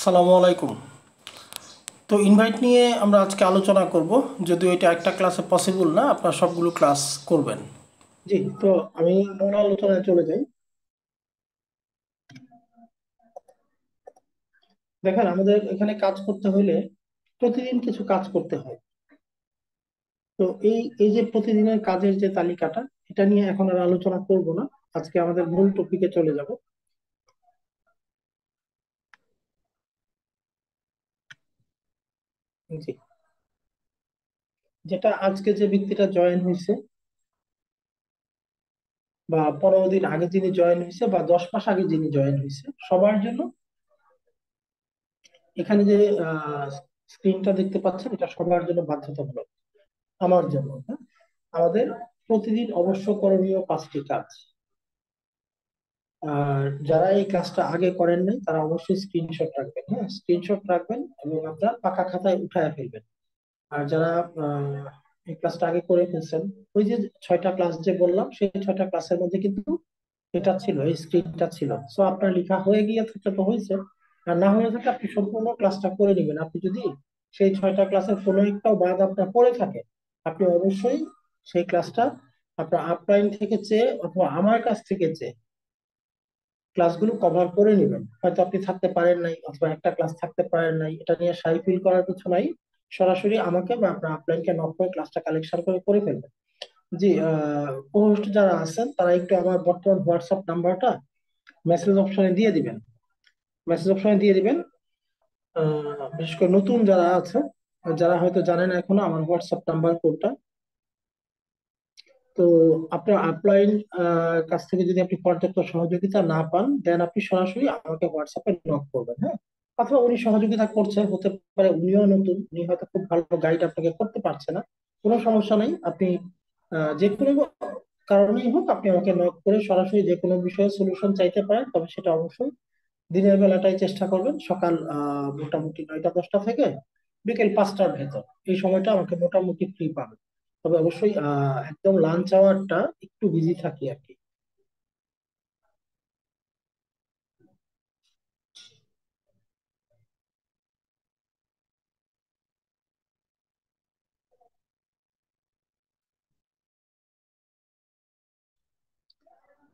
আসসালামু আলাইকুম। তো ইনভাইট নিয়ে আমরা আজকে আলোচনা করব। যদিও এটা একটা ক্লাসে পসিবল না, আপনারা সবগুলো ক্লাস করবেন। জি। তো আমি মূল আলোচনায় চলে যাই। দেখেন, আমাদের এখানে কাজ করতে হলে প্রতিদিন কিছু কাজ করতে হয়। তো এই এই যে প্রতিদিনের কাজের যে তালিকাটা, এটা নিয়ে এখন আর আলোচনা করব না। আজকে আমাদের মূল টপিকে চলে যাব। জি। যেটা আজকে যে ব্যক্তিটা জয়েন হয়েছে, বা 15 দিন আগে যিনি জয়েন হয়েছে, বা 10 মাস আগে যিনি জয়েন হয়েছে, সবার জন্য এখানে যে স্ক্রিনটা দেখতে পাচ্ছেন, এটা সবার জন্য বাধ্যতামূলক। আমার জন্য, হ্যাঁ। আমাদের প্রতিদিন অবশ্য করণীয় 5টি কাজ। আর যারা এই কাজটা আগে করেন নাই, তারা অবশ্যই স্ক্রিনশট রাখবেন। হ্যাঁ, স্ক্রিনশট রাখবেন এবং আপনার পাকা খাতায় উঠায় ফেলবেন। আর যারা আহ, এই ক্লাসটা আগে করে ফেলছেন, ওই যে 6টা ক্লাস যে বললাম, সেই 6টা ক্লাসের মধ্যে কিন্তু এটা ছিল, এই স্ক্রিনটা ছিল। সো আপনার লেখা হয়ে গিয়ে থাকলে তো হয়েছে, আর না হয়ে থাকে আপনি সম্পূর্ণ ক্লাসটা করে নেবেন। আপনি যদি সেই 6টা ক্লাসের কোনো একটাও বাদ আপনার পড়ে থাকে, আপনি অবশ্যই সেই ক্লাসটা আপনার আপলাইন থেকে চেয়ে অথবা আমার কাছ থেকে চেয়ে ক্লাসগুলো কভার করে নেবেন। হয়তো আপনি থাকতে পারেন নাই, অথবা একটা ক্লাস থাকতে পারেন নাই, এটা নিয়ে শাই ফিল করার কিছু নাই। সরাসরি আমাকে বা আপনার আপলাইনকে নক করে ক্লাসটা কালেকশন করে করে ফেলবেন। জি। হোস্ট যারা আছেন, তারা একটু আমার বর্তমান হোয়াটসঅ্যাপ নাম্বারটা মেসেজ অপশনে দিয়ে দিবেন। মেসেজ অপশনে দিয়ে দিবেন। বিশেষ করে নতুন যারা আছে, যারা হয়তো জানেন এখনো আমার হোয়াটসঅ্যাপ নাম্বার কোডটা। তো আপনার আপলাইন কাছ থেকে যদি আপনি পর্যাপ্ত সহযোগিতা না পান, দেন আপনি সরাসরি আমাকে হোয়াটসঅ্যাপে নক করবেন, হ্যাঁ। অথবা উনি সহযোগিতা করছে, হতে পারে উনিও নতুন, উনি হয়তো খুব ভালো গাইড আপনাকে করতে পারছে না। কোনো সমস্যা নেই। আপনি যে কোনো কারণেই হোক, আপনি আমাকে নক করে সরাসরি যে কোনো বিষয়ে সলিউশন চাইতে পারেন। তবে সেটা অবশ্যই দিনের বেলাটাই চেষ্টা করবেন, সকাল মোটামুটি 9টা 10টা থেকে বিকেল 5টার ভেতর। এই সময়টা আমাকে মোটামুটি ফ্রি পাবেন। তবে অবশ্যই একদম লাঞ্চ আওয়ারটা একটু বিজি থাকি আর কি।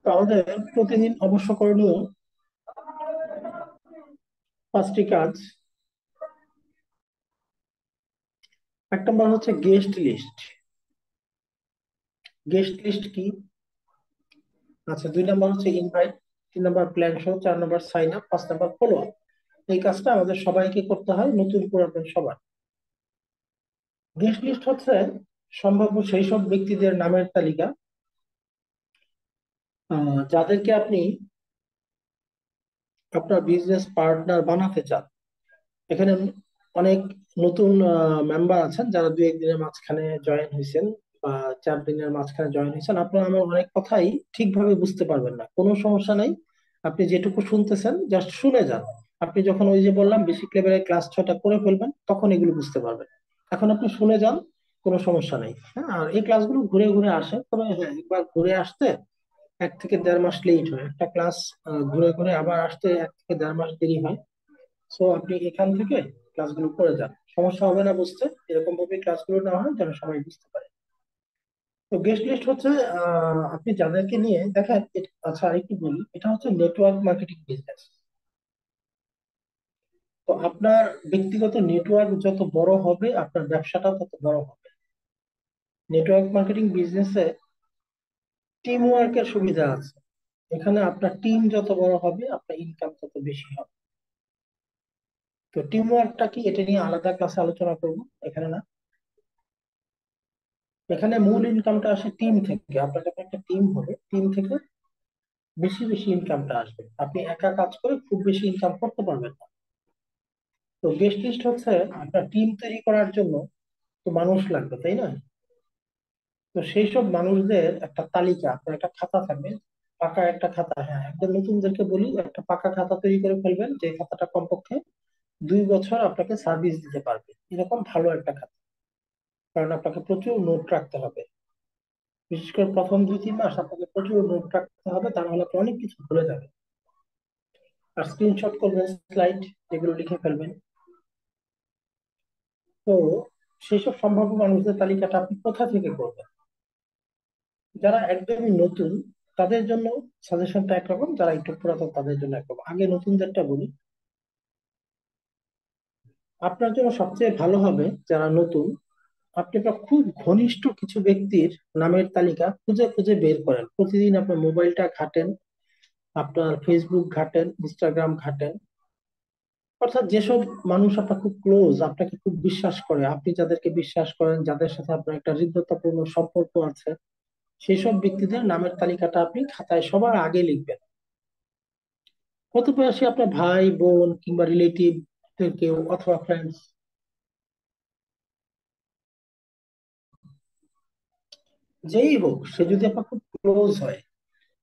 তো আমাদের প্রতিদিন অবশ্য করণীয় 5টি কাজ। 1 নম্বর হচ্ছে গেস্ট লিস্ট। গেস্ট লিস্ট কি? আচ্ছা, 2 নম্বর হচ্ছে ইনভাইট, 3 নম্বর প্ল্যান শো, 4 নম্বর সাইন আপ, 5 নম্বর ফলো আপ। এই কাজটা আমাদের সবাইকে করতে হয়, নতুন পুরাতন সবার। গেস্ট লিস্ট হচ্ছে সম্ভাব্য সেই সব ব্যক্তিদের নামের তালিকা, যাদেরকে আপনি আপনার বিজনেস পার্টনার বানাতে চান। এখানে অনেক নতুন মেম্বার আছেন, যারা 2-1 দিনের মাঝখানে জয়েন হয়েছেন, বা 4 দিনের মাঝখানে জয়েন হয়েছেন। আপনারা আমার অনেক কথাই ঠিকভাবে বুঝতে পারবেন না, কোনো সমস্যা নেই। আপনি যেটুকু শুনতেছেন জাস্ট শুনে যান। আপনি যখন ওই যে বললাম বেসিক লেভেলের ক্লাস 6টা করে ফেলবেন, তখন এগুলো বুঝতে পারবেন। এখন আপনি শুনে যান, কোনো সমস্যা নেই। হ্যাঁ, আর এই ক্লাসগুলো ঘুরে ঘুরে আসে, তবে হ্যাঁ, একবার ঘুরে আসতে 1 থেকে দেড় মাস লেট হয়। একটা ক্লাস ঘুরে ঘুরে আবার আসতে 1 থেকে দেড় মাস দেরি হয়। সো আপনি এখান থেকে ক্লাসগুলো করে যান, সমস্যা হবে না বুঝতে। এরকম ভাবে ক্লাসগুলো নেওয়া হয় যেন সবাই বুঝতে পারে। তো গেস্ট লিস্ট হচ্ছে আপনি যাদেরকে নিয়ে দেখেন আচ্ছা, আরেকটু বলি, এটা হচ্ছে নেটওয়ার্ক মার্কেটিং বিজনেস। তো আপনার ব্যক্তিগত নেটওয়ার্ক যত বড় হবে, আপনার ব্যবসাটা তত বড় হবে। নেটওয়ার্ক মার্কেটিং বিজনেসে টিম ওয়ার্কের সুবিধা আছে। এখানে আপনার টিম যত বড় হবে, আপনার ইনকাম তত বেশি হবে। তো টিম ওয়ার্কটা কি, এটা নিয়ে আলাদা ক্লাসে আলোচনা করবো, এখানে না। এখানে মূল ইনকামটা আসে টিম থেকে। আপনার যখন একটা টিম হবে, টিম থেকে বেশি বেশি ইনকামটা আসবে। আপনি একা কাজ করে খুব বেশি ইনকাম করতে পারবেন না। তো গেস্ট লিস্ট হচ্ছে আপনার টিম তৈরি করার জন্য তো মানুষ লাগবে, তাই না? তো সেই সব মানুষদের একটা তালিকা, আপনার একটা খাতা থাকবে, পাকা একটা খাতা। হ্যাঁ, একদম নতুনদেরকে বলি, একটা পাকা খাতা তৈরি করে ফেলবেন, যে খাতাটা কমপক্ষে 2 বছর আপনাকে সার্ভিস দিতে পারবে। এরকম ভালো একটা খাতা, কারণ আপনাকে প্রচুর নোট রাখতে হবে। বিশেষ করে প্রথম 2-3 মাস আপনাকে প্রচুর নোট রাখতে হবে, তা নাহলে আপনি অনেক কিছু ভুলে যাবেন। আর স্ক্রিনশট করবেন স্লাইড, যেগুলো লিখে ফেলবেন। তো সেসব সম্ভাব্য মানুষদের তালিকাটা আপনি কোথা থেকে করবেন? যারা একদমই নতুন তাদের জন্য সাজেশনটা একরকম, যারা একটু পুরাতন তাদের জন্য একরকম। আগে নতুনদেরটা বলি। আপনার জন্য সবচেয়ে ভালো হবে, যারা নতুন, আপনি আপনার খুব ঘনিষ্ঠ কিছু ব্যক্তির নামের তালিকা খুঁজে খুঁজে বের করেন। প্রতিদিন আপনার মোবাইলটা ঘাটেন, আপনার ফেসবুক ঘাটেন, ইনস্টাগ্রাম ঘাটেন। অর্থাৎ যেসব মানুষ আপনার খুব ক্লোজ, আপনাকে খুব বিশ্বাস করে, আপনি যাদেরকে বিশ্বাস করেন, যাদের সাথে আপনার একটা হৃদ্যতাপূর্ণ সম্পর্ক আছে, সেই সব ব্যক্তিদের নামের তালিকাটা আপনি খাতায় সবার আগে লিখবেন। কতিপয় আসে আপনার ভাই বোন কিংবা রিলেটিভ কেউ অথবা ফ্রেন্ডস, যেই হোক, সে যদি আপনার খুব ক্লোজ হয়,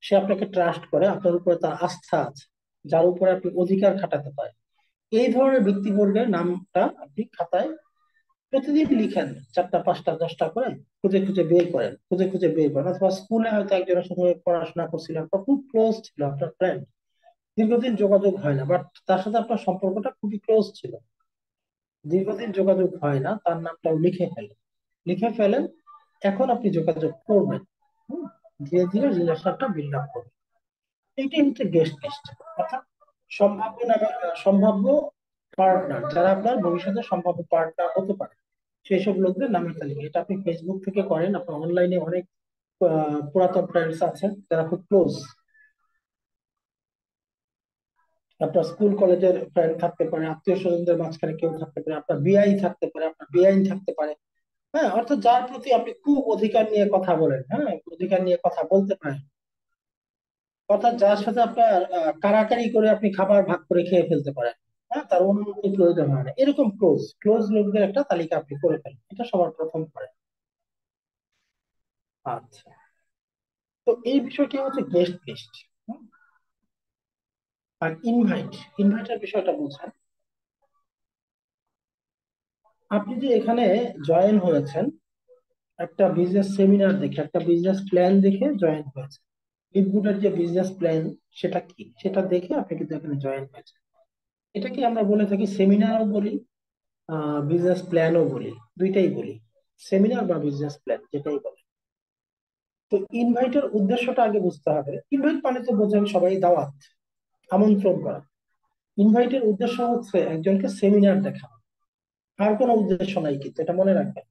সে আপনাকে ট্রাস্ট করে, আপনার উপরে তার আস্থা আছে, যার উপরে আপনি অধিকার খাটাতে পারেন, এই ধরনের ব্যক্তিবর্গের নামটা আপনি খাতায় প্রতিদিন লিখেন। 4টা 5টা 10টা করে খুঁজে খুঁজে বের করেন, খুঁজে খুঁজে বের করেন। অথবা স্কুলে হয়তো একজনের সাথে পড়াশোনা করছিলেন বা খুব ক্লোজ ছিল আপনার ফ্রেন্ড, দীর্ঘদিন যোগাযোগ হয় না, বাট তার সাথে আপনার সম্পর্কটা খুবই ক্লোজ ছিল, দীর্ঘদিন যোগাযোগ হয় না, তার নামটাও লিখে ফেলেন। লিখে ফেলেন, এখন আপনি যোগাযোগ করবেন। হুম, ধীরে ধীরে রিলেশনটা বিল্ড আপ করবেন। এইটাই হচ্ছে গেস্ট লিস্ট। অর্থাৎ সম্ভাব্য নামে সম্ভাব্য পার্টনার, যারা আপনার ভবিষ্যতে সম্ভাব্য পার্টনার হতে পারে, সেই সব লোকদের নামের তালিকা। এটা আপনি ফেসবুক থেকে করেন, আপনার অনলাইনে অনেক পুরাতন ফ্রেন্ডস আছেন যারা খুব ক্লোজ। আপনার স্কুল কলেজের ফ্রেন্ড থাকতে পারে, আত্মীয় স্বজনদের মাঝখানে কেউ থাকতে পারে, আপনার বিআই থাকতে পারে, আপনার বেআইন থাকতে পারে। হ্যাঁ, অর্থাৎ যার প্রতি আপনি খুব অধিকার নিয়ে কথা বলেন, হ্যাঁ, অধিকার নিয়ে কথা বলতে পারেন। অর্থাৎ যার সাথে আপনার কারাকারি করে আপনি খাবার ভাগ করে খেয়ে ফেলতে পারেন। হ্যাঁ, তার অনুমতি প্রয়োজন হয় না, এরকম ক্লোজ ক্লোজ লোকদের একটা তালিকা আপনি করে ফেলেন, এটা সবার প্রথম করেন। আচ্ছা, তো এই বিষয়টি হচ্ছে গেস্ট লিস্ট। আর ইনভাইটের বিষয়টা বুঝেন। আপনি যে এখানে জয়েন হয়েছেন একটা বিজনেস সেমিনার দেখে, একটা বিজনেস প্ল্যান দেখে জয়েন হয়েছে। লিভগুডের যে বিজনেস প্ল্যান, সেটা কি সেটা দেখে আপনি কিন্তু এখানে জয়েন হয়েছেন। এটাকে আমরা বলে থাকি সেমিনারও বলি, বিজনেস প্ল্যানও বলি, দুইটাই বলি, সেমিনার বা বিজনেস প্ল্যান যেটাই বলে। তো ইনভাইটের উদ্দেশ্যটা আগে বুঝতে হবে। ইনভাইট মানে তো বোঝেন সবাই, দাওয়াত, আমন্ত্রণ করা। ইনভাইটের উদ্দেশ্য হচ্ছে একজনকে সেমিনার দেখানো, আর কোনো উদ্দেশ্য নাই, কিন্তু এটা মনে রাখবেন।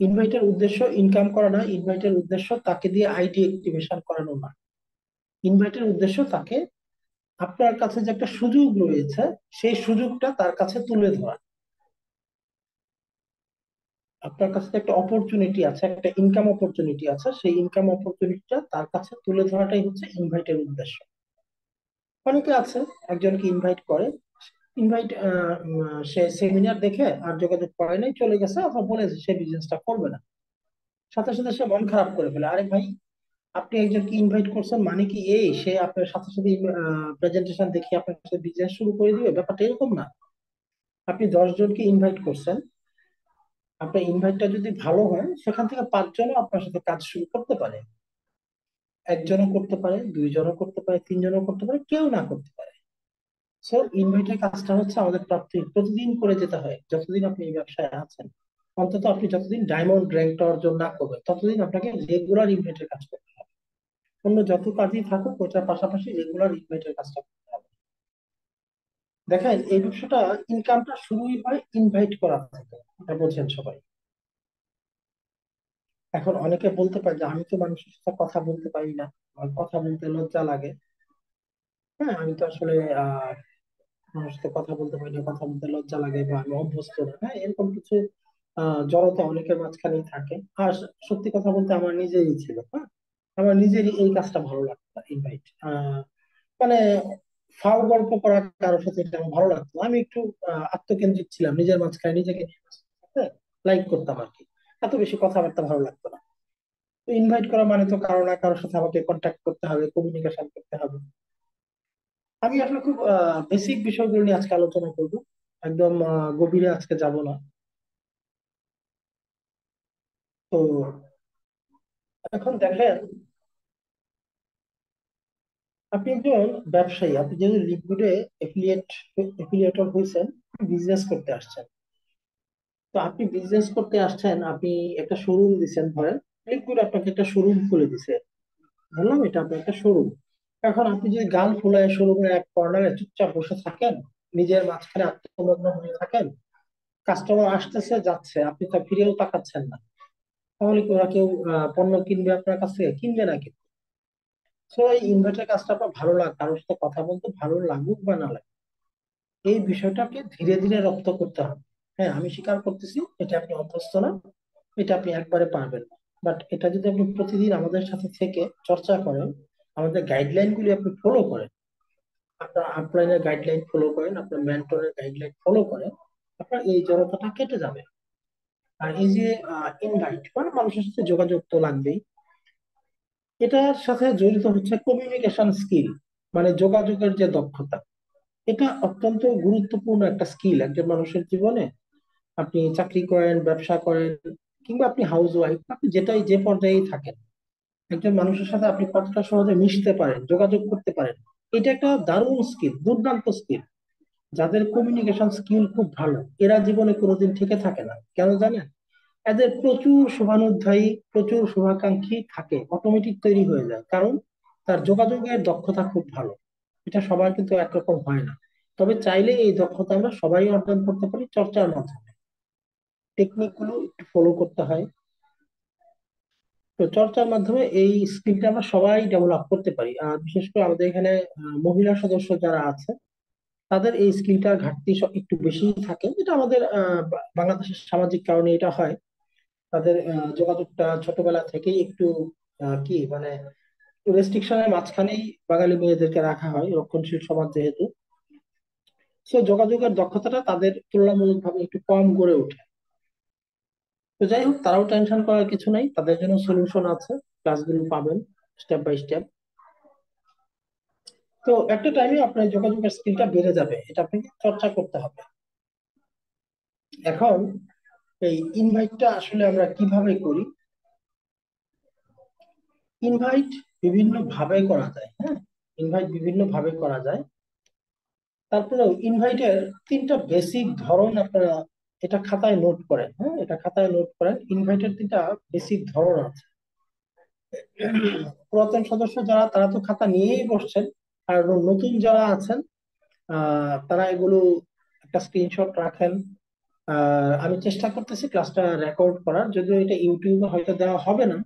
ইনভাইটের উদ্দেশ্য ইনকাম করা না, ইনভাইটের উদ্দেশ্য তাকে দিয়ে আইডি অ্যাক্টিভেশন করানো না। ইনভাইটের উদ্দেশ্য তাকে, আপনার কাছে যে একটা সুযোগ রয়েছে, সেই সুযোগটা তার কাছে তুলে ধরা। আপনার কাছে যে একটা অপরচুনিটি আছে, একটা ইনকাম অপরচুনিটি আছে, সেই ইনকাম অপরচুনিটিটা তার কাছে তুলে ধরাটাই হচ্ছে ইনভাইটের উদ্দেশ্য। অনেকে আছে একজনকে ইনভাইট করে, ইনভাইট সে সেমিনার দেখে আর যোগাযোগ করে নাই, চলে গেছে, অথবা বলেছে সে বিজনেসটা করবে না, সাথে সাথে সে মন খারাপ করে ফেলে। আরে ভাই, আপনি একজনকে ইনভাইট করছেন মানে কি এই সে আপনার সাথে সাথে প্রেজেন্টেশন দেখে আপনার সাথে বিজনেস শুরু করে দিবে? ব্যাপারটা এরকম না। আপনি 10 জনকে ইনভাইট করছেন, আপনার ইনভাইটটা যদি ভালো হয়, সেখান থেকে 5জনও আপনার সাথে কাজ শুরু করতে পারে। একজনও করতে পারে, 2জনও করতে পারে, 3জনও করতে পারে, কেউ না করতে পারে। সো ইনভাইটের কাজটা হচ্ছে আমাদের প্রতিদিন করে যেতে হয়, যতদিন আপনি এই ব্যবসায় আছেন। অন্তত আপনি যতদিন ডায়মন্ড র্যাঙ্কটা অর্জন না করবেন, ততদিন আপনাকে রেগুলার ইনভাইটের কাজ করতে হবে। অন্য যত কাজই থাকুক, ওটার পাশাপাশি রেগুলার ইনভাইটের কাজটা করতে হবে। দেখেন, এই ব্যবসাটা ইনকামটা শুরুই হয় ইনভাইট করা থেকে, এটা বলছেন সবাই। এখন অনেকে বলতে পারে যে আমি তো মানুষের সাথে কথা বলতে পারি না, আমার কথা বলতে লজ্জা লাগে। হ্যাঁ, আমি তো আসলে মানুষের সাথে কথা বলতে পারি না, কথা বলতে লজ্জা লাগে, বা আমি অভ্যস্ত না, হ্যাঁ, এরকম কিছু জড়তা অনেকের মাঝখানেই থাকে। আর সত্যি কথা বলতে আমার নিজেরই ছিল, হ্যাঁ, আমার নিজেরই এই কাজটা ভালো লাগতো না, ইনভাইট মানে ফাও গল্প করা কারোর সাথে, এটা আমার ভালো লাগতো না। আমি একটু আত্মকেন্দ্রিক ছিলাম, নিজের মাঝখানে নিজেকে লাইক করতাম আর কি। এত বেশি কথাবার্তা ভালো লাগতো না। তো ইনভাইট করা মানে তো কারো না কারোর সাথে আমাকে কন্ট্যাক্ট করতে হবে, কমিউনিকেশন করতে হবে। আমি আসলে খুব বেসিক বিষয়গুলো নিয়ে আজকে আলোচনা করবো, একদম গভীরে আজকে যাব না। তো এখন দেখেন, আপনি একজন ব্যবসায়ী, আপনি যেহেতু লিকুইডে এফিলিয়েটর হয়েছেন, বিজনেস করতে আসছেন। তো আপনি বিজনেস করতে আসছেন, আপনি একটা শোরুম দিচ্ছেন ধরেন, লিকুইড আপনাকে একটা শোরুম খুলে দিছে, বললাম এটা আপনার একটা শোরুম। এখন আপনি যদি গাল ফুলায় শোরুমের এক কর্নারে চুপচাপ বসে থাকেন, নিজের মাঝখানে আত্মমগ্ন হয়ে থাকেন, কাস্টমার আসতেছে যাচ্ছে, আপনি তা ফিরেও তাকাচ্ছেন না, তাহলে কি ওরা কেউ পণ্য কিনবে আপনার কাছ থেকে? কিনবে না কিন্তু। তো এই ইনভার্টার কাজটা আপনার ভালো লাগে, কারোর সাথে কথা বলতে ভালো লাগুক বা না লাগুক, এই বিষয়টাকে ধীরে ধীরে রপ্ত করতে হবে। হ্যাঁ, আমি স্বীকার করতেছি এটা আপনি অভ্যস্ত না, এটা আপনি একবারে পারবেন না। বাট এটা যদি আপনি প্রতিদিন আমাদের সাথে থেকে চর্চা করেন, আমাদের গাইডলাইন গুলি আপনি ফলো করেন, আপনার আপলাইনের গাইডলাইন ফলো করেন, আপনার মেন্টরের গাইডলাইন ফলো করেন, আপনার এই জড়তাটা কেটে যাবে। আর এই যে ইনভাইট মানে মানুষের সাথে যোগাযোগ তো লাগবেই, এটার সাথে জড়িত হচ্ছে কমিউনিকেশন স্কিল, মানে যোগাযোগের যে দক্ষতা। এটা অত্যন্ত গুরুত্বপূর্ণ একটা স্কিল একজন মানুষের জীবনে। আপনি চাকরি করেন, ব্যবসা করেন, কিংবা আপনি হাউস ওয়াইফ, আপনি যেটাই যে পর্যায়েই থাকেন, একজন মানুষের সাথে আপনি কতটা সহজে মিশতে পারেন, যোগাযোগ করতে পারেন, এটা একটা দারুণ স্কিল, দুর্দান্ত স্কিল। যাদের কমিউনিকেশন স্কিল খুব ভালো, এরা জীবনে কোনোদিন টিকে থাকে না। কেন জানেন? এদের প্রচুর শুভানুধ্যায়ী, প্রচুর শুভাকাঙ্ক্ষী থাকে, অটোমেটিক তৈরি হয়ে যায়, কারণ তার যোগাযোগের দক্ষতা খুব ভালো। এটা সবার কিন্তু একরকম হয় না। তবে চাইলে এই দক্ষতা আমরা সবাই অর্জন করতে পারি চর্চার মাধ্যমে। টেকনিক গুলো একটু ফলো করতে হয়। তো চর্চার মাধ্যমে এই স্কিলটা আমরা সবাই ডেভেলপ করতে পারি। আর বিশেষ করে আমাদের এখানে মহিলা সদস্য যারা আছে, তাদের এই স্কিলটার ঘাটতি একটু বেশি থাকে, এটা আমাদের বাংলাদেশের সামাজিক কারণে এটা হয়। তাদের যোগাযোগটা ছোটবেলা থেকেই একটু কি মানে রেস্ট্রিকশনের মাঝখানেই বাঙালি মেয়েদেরকে রাখা হয়, রক্ষণশীল সমাজ যেহেতু। সো যোগাযোগের দক্ষতাটা তাদের তুলনামূলকভাবে একটু কম গড়ে ওঠে। তো যাই হোক, তারাও টেনশন করার কিছু নাই, তাদের জন্য সলিউশন আছে, ক্লাসগুলো পাবেন স্টেপ বাই স্টেপ। তো একটা টাইমে আপনার যোগাযোগের স্কিলটা বেড়ে যাবে, এটা আপনাকে চর্চা করতে হবে। এখন এই ইনভাইটটা আসলে আমরা কিভাবে করি? ইনভাইট বিভিন্ন ভাবে করা যায়, হ্যাঁ, ইনভাইট বিভিন্ন ভাবে করা যায়। তারপরেও ইনভাইটের তিনটা বেসিক ধরন আপনারা এটা খাতায় নোট করেন, হ্যাঁ, এটা খাতায় নোট করেন, ইনভাইটের তিনটা বেসিক ধরন আছে। পুরাতন সদস্য যারা, তারা তো খাতা নিয়েই বসছেন। আর নতুন যারা আছেন, তারা এগুলো একটা স্ক্রিনশট রাখেন। আমি চেষ্টা করতেছি ক্লাসটা রেকর্ড করার, যদিও এটা ইউটিউবে হয়তো দেওয়া হবে না,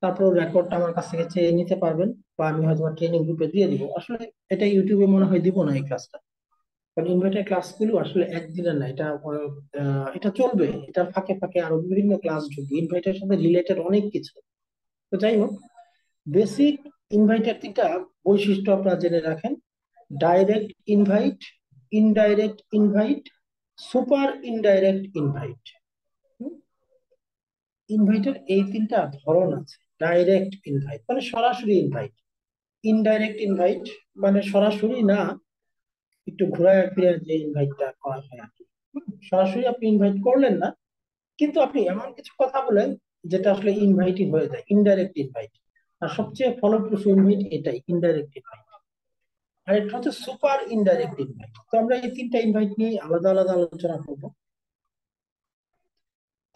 তারপর রেকর্ডটা আমার কাছ থেকে চেয়ে নিতে পারবেন, বা আমি হয়তো ট্রেনিং গ্রুপে দিয়ে দিব। আসলে এটা ইউটিউবে মনে হয় দিব না এই ক্লাসটা, কারণ ইনভার্টার ক্লাসগুলো আসলে একদিনের না, এটা এটা চলবে, এটার ফাঁকে ফাঁকে আরো বিভিন্ন ক্লাস ঢুকবে ইনভার্টারের সাথে রিলেটেড অনেক কিছু। তো যাই হোক, বেসিক ইনভাইটের তিনটা বৈশিষ্ট্য আপনারা জেনে রাখেন: direct invite, indirect invite, super indirect invite. ইনভাইটের এই তিনটা ধরন আছে: ডাইরেক্ট ইনভাইট মানে সরাসরি ইনভাইট, ইনডাইরেক্ট ইনভাইট মানে সরাসরি না, একটু ঘোরায় ফিরে যে ইনভাইটটা করা হয় আর কি। সরাসরি আপনি ইনভাইট করলেন না, কিন্তু আপনি এমন কিছু কথা বলেন যেটা আসলে ইনভাইটই হয়ে যায়, ইনডাইরেক্ট ইনভাইট। আর সবচেয়ে ফলপ্রসূ ইনভাইট এটাই, ইনডাইরেক্ট ইনভাইট। আর এটা হচ্ছে সুপার ইনডাইরেক্ট ইনভাইট। তো আমরা এই তিনটা ইনভাইট নিয়ে আলাদা আলাদা আলোচনা করব।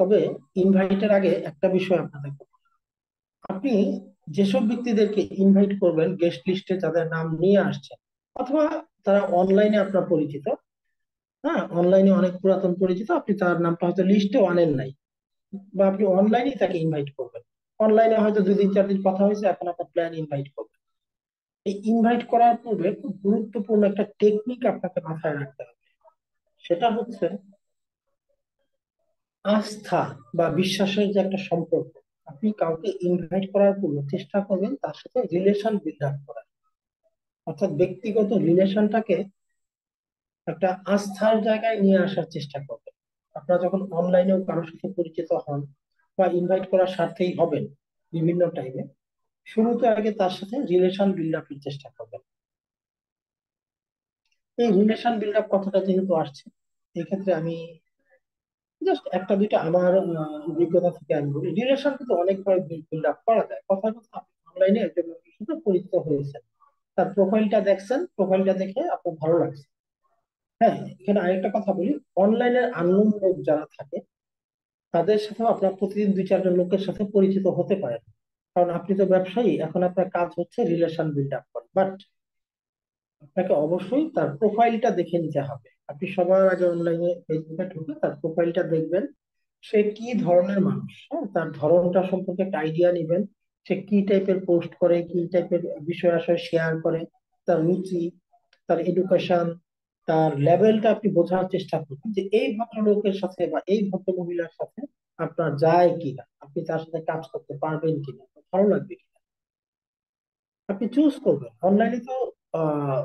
তবে ইনভাইটের আগে একটা বিষয় আপনাদের বলবো। আপনি যেসব ব্যক্তিদেরকে ইনভাইট করবেন, গেস্ট লিস্টে যাদের নাম নিয়ে আসছেন, অথবা তারা অনলাইনে আপনার পরিচিত, হ্যাঁ, অনলাইনে অনেক পুরাতন পরিচিত, আপনি তার নামটা হয়তো লিস্টেও আনেন নাই, বা আপনি অনলাইনেই তাকে ইনভাইট করবেন, অনলাইনে হয়তো 2 দিন 4 দিন কথা হয়েছে, এখন আপনার প্ল্যান ইনভাইট করবেন। এই ইনভাইট করার পূর্বে খুব গুরুত্বপূর্ণ একটা টেকনিক আপনাকে মাথায় রাখতে হবে। সেটা হচ্ছে আস্থা বা বিশ্বাসের যে একটা সম্পর্ক। আপনি কাউকে ইনভাইট করার পূর্বে চেষ্টা করবেন তার সাথে রিলেশন বিল্ড আপ করার, অর্থাৎ ব্যক্তিগত রিলেশনটাকে একটা আস্থার জায়গায় নিয়ে আসার চেষ্টা করবেন। আপনারা যখন অনলাইনেও কারোর সাথে পরিচিত হন বা ইনভাইট করার স্বার্থেই হবেন বিভিন্ন টাইমে, শুরুতে আগে তার সাথে রিলেশন বিল্ড আপের চেষ্টা করবেন। এই রিলেশন বিল্ড আপ কথাটা যেহেতু আসছে, এক্ষেত্রে আমি জাস্ট একটা দুইটা আমার অভিজ্ঞতা থেকে আমি বলি, রিলেশন কিন্তু অনেকভাবে বিল্ড আপ করা যায়। কথা কথা আপনি অনলাইনে একজন মানুষের সাথে পরিচিত হয়েছেন, তার প্রোফাইলটা দেখছেন, প্রোফাইলটা দেখে আপনার ভালো লাগছে। হ্যাঁ, এখানে আরেকটা কথা বলি, অনলাইনের আননোন লোক যারা থাকে তাদের সাথেও আপনার প্রতিদিন 2-4 জন লোকের সাথে পরিচিত হতে পারেন। কারণ আপনি তো ব্যবসায়ী, এখন আপনার কাজ হচ্ছে রিলেশন বিল্ড আপ করা, বাট আপনাকে অবশ্যই তার প্রোফাইলটা দেখে নিতে হবে। আপনি সবার আগে অনলাইনে ফেসবুকে ঢুকে তার প্রোফাইলটা দেখবেন, সে কি ধরনের মানুষ, হ্যাঁ, তার ধরনটা সম্পর্কে একটা আইডিয়া নেবেন। সে কি টাইপের পোস্ট করে, কি টাইপের বিষয় আসলে শেয়ার করে, তার রুচি, তার এডুকেশন, তার লেভেলটা আপনি বোঝার চেষ্টা করবেন যে এই ভদ্রলোকের সাথে বা এই ভদ্র মহিলার সাথে আপনার যায় কিনা, আপনি তার সাথে কাজ করতে পারবেন কিনা, ভালো লাগবে কিনা, আপনি চুজ করবেন। অনলাইনে তো আহ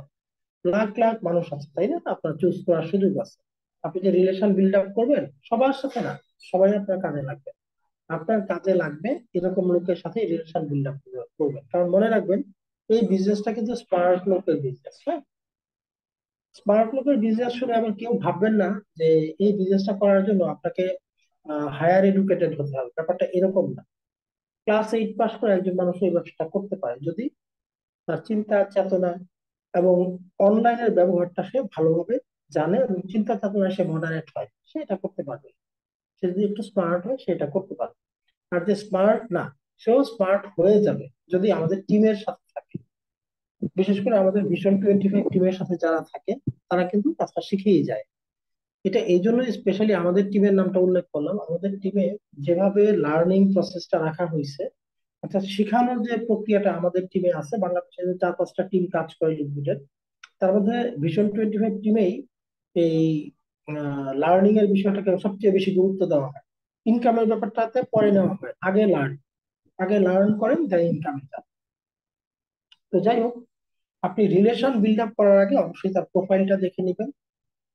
লাখ লাখ মানুষ আছে, তাই না? আপনার চুজ করার সুযোগ আছে। আপনি যে রিলেশন বিল্ড আপ করবেন সবার সাথে না, সবাই আপনার কাজে লাগবে। আপনার কাজে লাগবে এরকম লোকের সাথে রিলেশন বিল্ড আপ করবেন। কারণ মনে রাখবেন, এই বিজনেসটা কিন্তু স্মার্ট লোকের বিজনেস। হ্যাঁ, স্মার্ট লোকের বিজনেস শুনে আবার কেউ ভাববেন না যে এই বিজনেসটা করার জন্য আপনাকে হায়ার এডুকেটেড হতে হবে, ব্যাপারটা এরকম না। ক্লাস 8 পাস করে একজন মানুষ এই ব্যবসাটা করতে পারে যদি তার চিন্তা চেতনা এবং অনলাইনের ব্যবহারটা সে ভালোভাবে জানে এবং চিন্তা চেতনা সে মডারেট হয়, সে এটা করতে পারবে। সে যদি একটু স্মার্ট হয় সে এটা করতে পারবে। আর যে স্মার্ট না, সেও স্মার্ট হয়ে যাবে যদি আমাদের টিমের সাথে থাকে। বিশেষ করে আমাদের ভিশন 25 টিমের সাথে যারা থাকে তারা কিন্তু কাজটা শিখেই যায়। এটা এই জন্য স্পেশালি আমাদের টিমের নামটা উল্লেখ করলাম। আমাদের টিমে যেভাবে লার্নিং প্রসেসটা রাখা হয়েছে, অর্থাৎ শেখানোর যে প্রক্রিয়াটা আমাদের টিমে আছে, বাংলাদেশে যে 4-5টা টিম কাজ করে লিমিটেড, তার মধ্যে ভিশন 25 টিমেই এই লার্নিং এর বিষয়টাকে সবচেয়ে বেশি গুরুত্ব দেওয়া হয়। ইনকামের ব্যাপারটাতে পরে নেওয়া হয়, আগে লার্ন করেন দেন ইনকামে যান। তো যাই হোক, আপনি রিলেশন বিল্ড আপ করার আগে অবশ্যই তার প্রোফাইলটা দেখে নেবেন।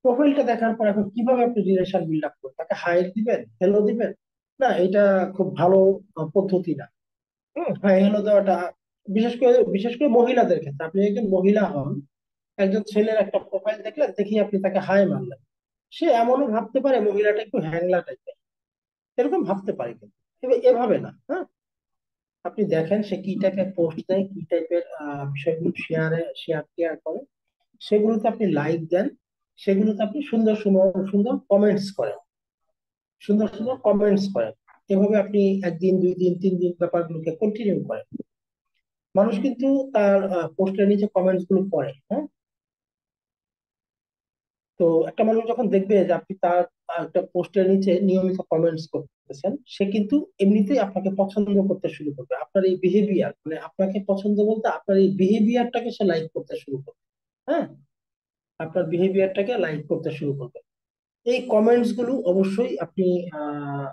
প্রোফাইলটা দেখার পর এখন কিভাবে আপনি রিলেশন বিল্ড আপ করবেন, তাকে হাই দিবেন, হ্যালো দিবেন? না, এটা খুব ভালো পদ্ধতি না। হাই হ্যালো দেওয়াটা, বিশেষ করে মহিলাদের ক্ষেত্রে, আপনি একজন মহিলা হন, একজন ছেলের একটা প্রোফাইল দেখলেন, দেখি আপনি তাকে হাই মারলেন, সে এমনও ভাবতে পারে মহিলাটা একটু হ্যাংলা টাইপের, এরকম ভাবতে পারে। কিন্তু এভাবে না, হ্যাঁ। আপনি দেখেন সে কি টাইপের পোস্ট দেয়, কি টাইপের বিষয়গুলো শেয়ার করে, সেগুলোতে আপনি লাইক দেন, সেগুলোতে আপনি সুন্দর সুন্দর সুন্দর কমেন্টস করেন, এভাবে আপনি 1 দিন 2 দিন 3 দিন ব্যাপারগুলোকে কন্টিনিউ করেন। মানুষ কিন্তু তার পোস্টের নিচে কমেন্টস গুলো পড়ে, হ্যাঁ। তো একটা মানুষ যখন দেখবে যে আপনি তার একটা পোস্টের নিচে নিয়মিত কমেন্টস করতেছেন, সে কিন্তু এমনিতেই আপনাকে পছন্দ করতে শুরু করবে। আপনার এই বিহেভিয়ার, মানে আপনাকে পছন্দ বলতে আপনার এই বিহেভিয়ারটাকে সে লাইক করতে শুরু করবে। হ্যাঁ, আপনার বিহেভিয়ারটাকে লাইক করতে শুরু করবে। এই কমেন্টস গুলো অবশ্যই আপনি আহ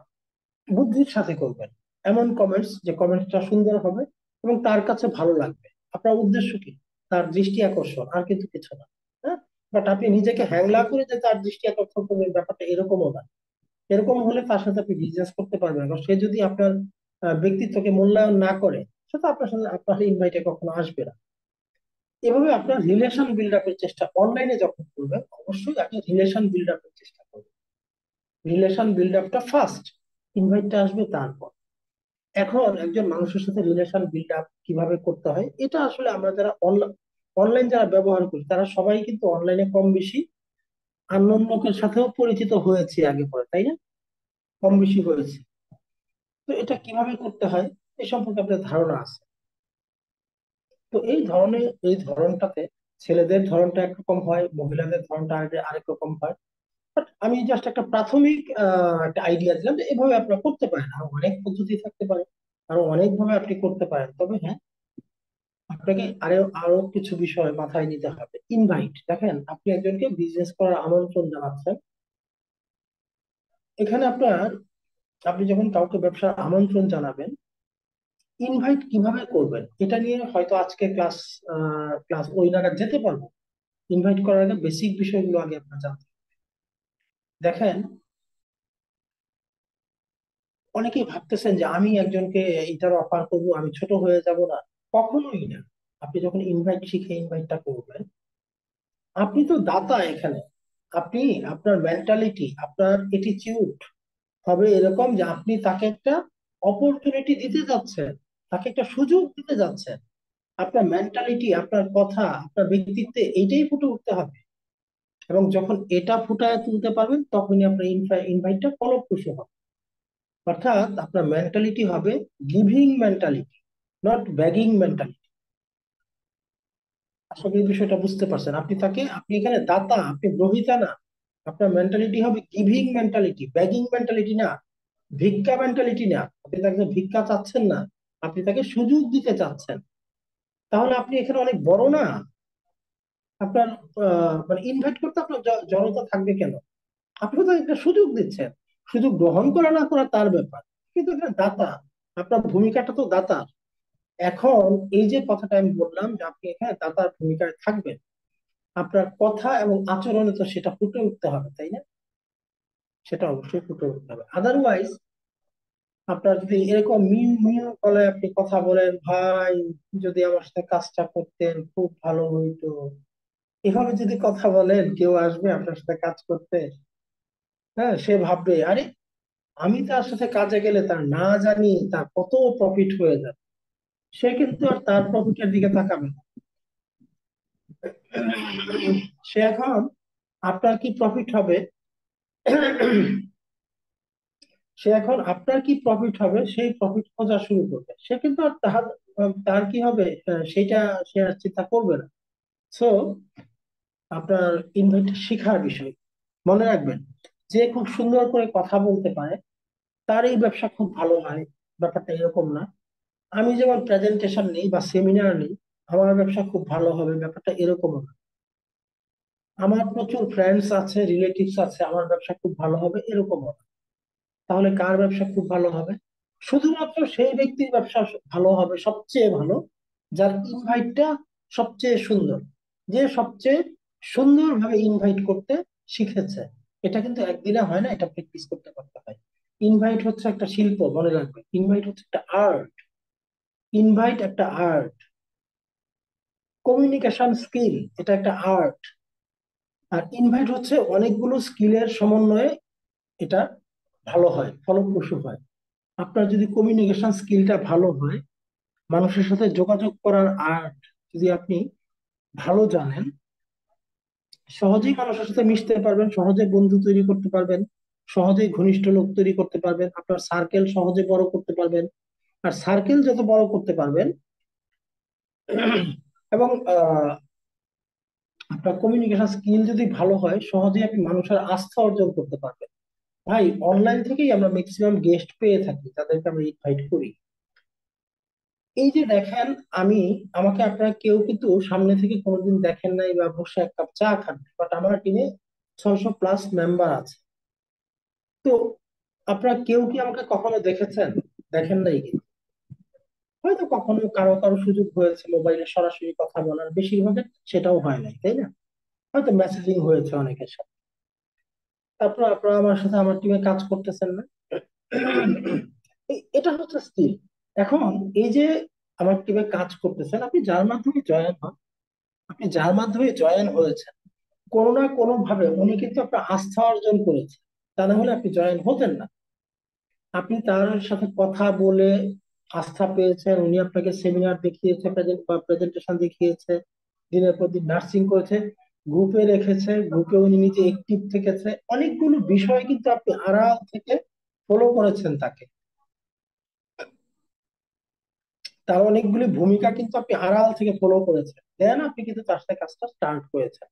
বুদ্ধির সাথে করবেন। এমন কমেন্টস যে কমেন্টসটা সুন্দর হবে এবং তার কাছে ভালো লাগবে। আপনার উদ্দেশ্য কি? তার দৃষ্টি আকর্ষণ, আর কিন্তু কিছু না। হ্যাঁ, বাট আপনি নিজেকে হ্যাংলা করে যে তার দৃষ্টি আকর্ষণ করবেন, ব্যাপারটা এরকমও না। এরকম হলে তার সাথে আপনি বিজনেস করতে পারবেন না। কারণ সে যদি আপনার ব্যক্তিত্বকে মূল্যায়ন না করে, সে তো আপনার সাথে আপনার ইনভাইটে কখনো আসবে না। এভাবে আপনার রিলেশন বিল্ড আপের চেষ্টা অনলাইনে যখন করবেন, অবশ্যই আপনি রিলেশন বিল্ড আপের চেষ্টা করবেন। রিলেশন বিল্ড আপটা ফার্স্ট, ইনভাইটটা আসবে তারপর। এখন একজন মানুষের সাথে রিলেশন বিল্ড আপ কিভাবে করতে হয়, এটা আসলে আমরা যারা অনলাইন যারা ব্যবহার করি, তারা সবাই কিন্তু অনলাইনে কম বেশি আননোন লোকের সাথেও পরিচিত হয়েছে আগে পরে, তাই না? কম বেশি হয়েছে। তো এটা কিভাবে করতে হয় এ সম্পর্কে আপনার ধারণা আছে। তো এই ধরনটাতে ছেলেদের ধরনটা একরকম হয়, মহিলাদের ধরনটা আরেক রকম হয়। বাট আমি জাস্ট একটা প্রাথমিক একটা আইডিয়া দিলাম যে এভাবে আপনারা করতে পারেন। আরো অনেক পদ্ধতি থাকতে পারে, আরো অনেক ভাবে আপনি করতে পারেন। তবে হ্যাঁ, আপনাকে আরো আরো কিছু বিষয় মাথায় নিতে হবে। ইনভাইট, দেখেন আপনি একজনকে বিজনেস করার আমন্ত্রণ জানাচ্ছেন, এখানে আপনি যখন কাউকে ব্যবসার আমন্ত্রণ জানাবেন, ইনভাইট কিভাবে করবেন এটা নিয়ে হয়তো আজকে ক্লাস ওই নাগাদ যেতে পারবো। ইনভাইট করার আগে বেসিক বিষয়গুলো আগে আপনার জানতে হবে। দেখেন, অনেকেই ভাবতেছেন যে আমি একজনকে এটার অফার করবো, আমি ছোট হয়ে যাব না। কখনোই না। আপনি যখন ইনভাইট শিখে ইনভাইটটা করবেন, আপনি তো দাতা এখানে। আপনি, আপনার মেন্টালিটি, আপনার এটিটিউড হবে এরকম যে আপনি তাকে একটা অপরচুনিটি দিতে যাচ্ছেন, তাকে একটা সুযোগ দিতে যাচ্ছেন। আপনার মেন্টালিটি, আপনার কথা, আপনার ব্যক্তিত্বে এইটাই ফুটে উঠতে হবে। এবং যখন এটা ফুটায় তুলতে পারবেন তখনই আপনার ইনভাইটটা ফলপ্রসূ হবে। অর্থাৎ আপনার মেন্টালিটি হবে giving mentality, not begging mentality. আশা করি বিষয়টা বুঝতে পারছেন। আপনি এখানে দাতা, আপনি গ্রহীতা না। আপনার মেন্টালিটি হবে গিভিং মেন্টালিটি, ব্যাগিং মেন্টালিটি না, ভিক্ষা মেন্টালিটি না। আপনি তাকে ভিক্ষা চাচ্ছেন না, আপনি তাকে সুযোগ দিতে চাচ্ছেন। তাহলে আপনি এখানে অনেক বড় না। আপনার মানে ইনভাইট করতে আপনার জড়তা থাকবে কেন? আপনি তো একটা সুযোগ দিচ্ছেন। সুযোগ গ্রহণ করা না করা তার ব্যাপার, কিন্তু এখানে দাতা, আপনার ভূমিকাটা তো দাতা। এখন এই যে কথাটা আমি বললাম যে আপনি এখানে দাতার ভূমিকায় থাকবেন, আপনার কথা এবং আচরণে তো সেটা ফুটে উঠতে হবে, তাই না? সেটা অবশ্যই ফুটে উঠতে হবে। আদারওয়াইজ আপনার যদি এরকম মিউ মিউ গলায় আপনি কথা বলেন, ভাই যদি আমার সাথে কাজটা করতেন খুব ভালো হইতো, এভাবে যদি কথা বলেন, কেউ আসবে আপনার সাথে কাজ করতে? হ্যাঁ, সে ভাববে আরে আমি তার সাথে কাজে গেলে তার না জানি তার কত প্রফিট হয়ে যাবে। সে কিন্তু আর তার প্রফিটের দিকে তাকাবে না। সে এখন আপনার কি প্রফিট হবে, সে এখন আপনার কি প্রফিট হবে সেই প্রফিট খোঁজা শুরু করবে। সে কিন্তু আর তার কি হবে সেটা সে আর চিন্তা করবে না। সো আপনার ইনভাইট শেখার বিষয়। মনে রাখবেন, যে খুব সুন্দর করে কথা বলতে পারে তার এই ব্যবসা খুব ভালো হয়, ব্যাপারটা এরকম না। আমি যেমন প্রেজেন্টেশন নেই বা সেমিনার নেই, আমার ব্যবসা খুব ভালো হবে, ব্যাপারটা এরকম না। আমার প্রচুর ফ্রেন্ডস আছে, রিলেটিভস আছে, আমার ব্যবসা খুব ভালো হবে, এরকম না। তাহলে কার ব্যবসা খুব ভালো হবে? শুধুমাত্র সেই ব্যক্তির ব্যবসা ভালো হবে, সবচেয়ে ভালো, যার ইনভাইটটা সবচেয়ে সুন্দর, যে সবচেয়ে সুন্দরভাবে ইনভাইট করতে শিখেছে। এটা কিন্তু একদিনে হয় না, এটা প্র্যাকটিস করতে করতে হয়। ইনভাইট হচ্ছে একটা শিল্প, মনে রাখবে। ইনভাইট হচ্ছে একটা আর্ট। ইনভাইট একটা আর্ট। কমিউনিকেশন স্কিল, এটা একটা আর্ট। আর ইনভাইট হচ্ছে অনেকগুলো স্কিলের সমন্বয়ে এটা ভালো হয়, ফলপ্রসূ হয়। আপনার যদি কমিউনিকেশন স্কিলটা ভালো হয়, মানুষের সাথে যোগাযোগ করার আর্ট যদি আপনি ভালো জানেন, সহজেই মানুষের সাথে মিশতে পারবেন, সহজে বন্ধু তৈরি করতে পারবেন, সহজেই ঘনিষ্ঠ লোক তৈরি করতে পারবেন, আপনার সার্কেল সহজে বড় করতে পারবেন। আর সার্কেল যত বড় করতে পারবেন এবং আপনার কমিউনিকেশন স্কিল যদি ভালো হয়, সহজেই আপনি মানুষের আস্থা অর্জন করতে পারবেন। ভাই, অনলাইন থেকেই আমরা ম্যাক্সিমাম গেস্ট পেয়ে থাকি যাদেরকে আমরা ইনভাইট করি। এই যে দেখেন, আমি আমাকে আপনারা কেউ কিন্তু সামনে থেকে কোনোদিন দেখেন নাই বা বসে এক কাপ চা খান, বাট আমার টিমে 600+ মেম্বার আছে। তো আপনারা কেউ কি আমাকে কখনো দেখেছেন? দেখেন নাই কিন্তু। হয়তো কখনো কারো কারো সুযোগ হয়েছে মোবাইলে সরাসরি কথা বলার, বেশিরভাগের সেটাও হয় নাই, তাই না? হয়তো মেসেজিং হয়েছে অনেকের সাথে। তারপর আপনারা আমার সাথে আমার টিমে কাজ করতেছেন না? এটা হচ্ছে স্কিল। এখন এই যে আমার টিমে কাজ করতেছেন, আপনি যার মাধ্যমে জয়েন হয়েছেন, কোনো না কোনো ভাবে উনি কিন্তু আপনার আস্থা অর্জন করেছে। তা না হলে আপনি জয়েন হতেন না। আপনি তার সাথে কথা বলে আস্থা পেয়েছেন, উনি আপনাকে সেমিনার দেখিয়েছে, প্রেজেন্টেশন দেখিয়েছে, দিনের পর দিন নার্সিং করেছে, গ্রুপে রেখেছে, গ্রুপে উনি নিজে অ্যাক্টিভ থেকেছে, অনেকগুলো বিষয় কিন্তু আপনি আড়াল থেকে ফলো করেছেন তাকে। তার অনেকগুলি ভূমিকা কিন্তু আপনি আড়াল থেকে ফলো করেছেন, দেন আপনি কিন্তু তার সাথে কাজটা স্টার্ট করেছেন।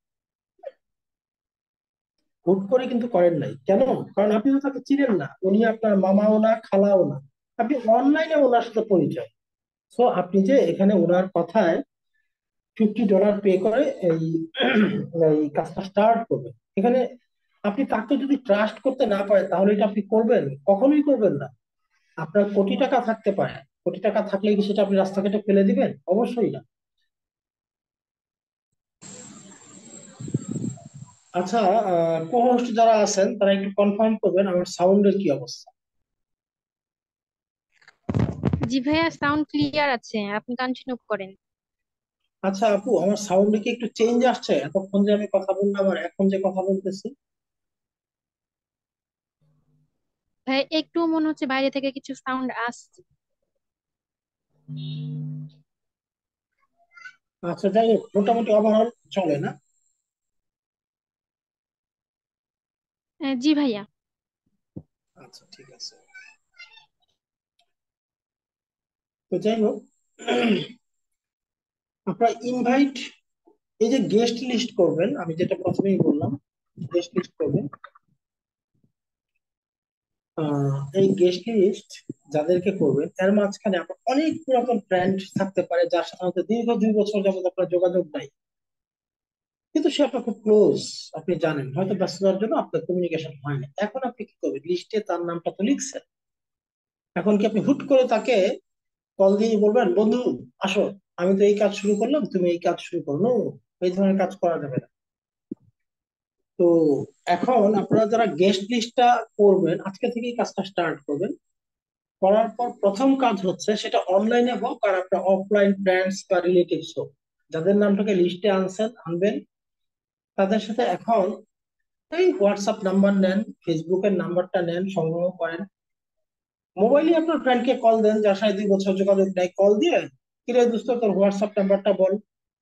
হুট করে কিন্তু করেন নাই। কেন? কারণ আপনি তো তাকে চিনেন না, উনি আপনার মামাও না, খালাও না। আপনি অনলাইনে ওনার সাথে পরিচয়। সো আপনি যে এখানে ওনার কথায় $50 পে করে এই এই কাজটা স্টার্ট করবেন, এখানে আপনি তাকে যদি ট্রাস্ট করতে না পারেন, তাহলে এটা আপনি করবেন? কখনোই করবেন না। আপনার কোটি টাকা থাকতে পারে, কোটি টাকা থাকলে কি সেটা আপনি রাস্তাঘাটে ফেলে দিবেন? অবশ্যই না। আচ্ছা, কো-হোস্ট যারা আছেন তারা একটু কনফার্ম করবেন আমার সাউন্ডের কি অবস্থা। জি ভাইয়া, সাউন্ড ক্লিয়ার আছে, আপনি কন্টিনিউ করেন। আচ্ছা আপু, আমার সাউন্ডে কি একটু চেঞ্জ আসছে এতক্ষণ যে আমি কথা বললাম আর এখন যে কথা বলতেছি? ভাই একটু মনে হচ্ছে বাইরে থেকে কিছু সাউন্ড আসছে। আচ্ছা, যাই হোক, মোটামুটি ওভারঅল চলে না? জি ভাইয়া। আচ্ছা, ঠিক আছে। তো যাই হোক, আপনারা ইনভাইট, এই যে গেস্ট লিস্ট করবেন, আমি যেটা প্রথমেই বললাম, গেস্ট লিস্ট করবেন। এই গেস্ট লিস্ট যাদেরকে করবেন এর মাঝখানে আপনার অনেক পুরাতন ফ্রেন্ড থাকতে পারে যার সাথে হয়তো দীর্ঘ 2 বছর যাবত আপনার যোগাযোগ নাই, কিন্তু সে আপনার খুব ক্লোজ। আপনি জানেন হয়তো ব্যস্ততার জন্য আপনার কমিউনিকেশন হয় না। এখন আপনি কি করবেন, লিস্টে তার নামটা তো লিখছেন, এখন কি আপনি হুট করে তাকে কল দিয়ে বলবেন, বন্ধু আসো, আমি তো এই কাজ শুরু করলাম, তুমি এই কাজ শুরু করো? No, এই ধরনের কাজ করা যাবে না। তো এখন আপনারা যারা গেস্ট লিস্টটা করবেন আজকে থেকেই কাজটা স্টার্ট করবেন। করার পর প্রথম কাজ হচ্ছে, সেটা অনলাইনে হোক আর আপনার অফলাইন ফ্রেন্ডস বা রিলেটিভস হোক, যাদের নামটাকে লিস্টে আনবেন, তাদের সাথে এখন এই হোয়াটসঅ্যাপ নাম্বার নেন, ফেসবুকের নাম্বারটা নেন, সংগ্রহ করেন। মোবাইলে আপনার ফ্রেন্ডকে কল দেন, যার সাথে 2 বছর যোগাযোগ নেই, কল দিয়ে, কিরে দোস্ত তোর হোয়াটসঅ্যাপ নাম্বারটা বল,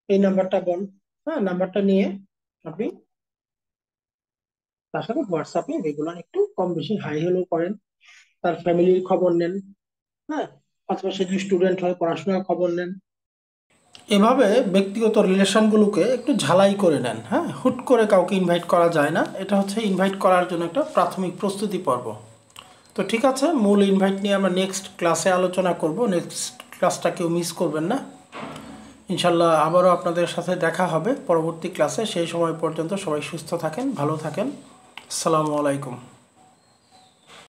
এই নাম্বারটা বল। হ্যাঁ, নাম্বারটা নিয়ে আপনি তার সাথে হোয়াটসঅ্যাপে রেগুলার একটু কম বেশি হাই হ্যালো করেন, তার ফ্যামিলির খবর নেন। হ্যাঁ, অথবা সে যদি স্টুডেন্ট হয় পড়াশোনার খবর নেন। এভাবে ব্যক্তিগত রিলেশনগুলোকে একটু ঝালাই করে নেন। হ্যাঁ, হুট করে কাউকে ইনভাইট করা যায় না, এটা হচ্ছে ইনভাইট করার জন্য একটা প্রাথমিক প্রস্তুতি পর্ব। তো ঠিক আছে, মূল ইনভাইট নিয়ে আমরা নেক্সট ক্লাসে আলোচনা করব। নেক্সট ক্লাসটা কেউ মিস করবেন না। ইনশাল্লাহ আবারও আপনাদের সাথে দেখা হবে পরবর্তী ক্লাসে। সেই সময় পর্যন্ত সবাই সুস্থ থাকেন, ভালো থাকেন। আসসালামু আলাইকুম।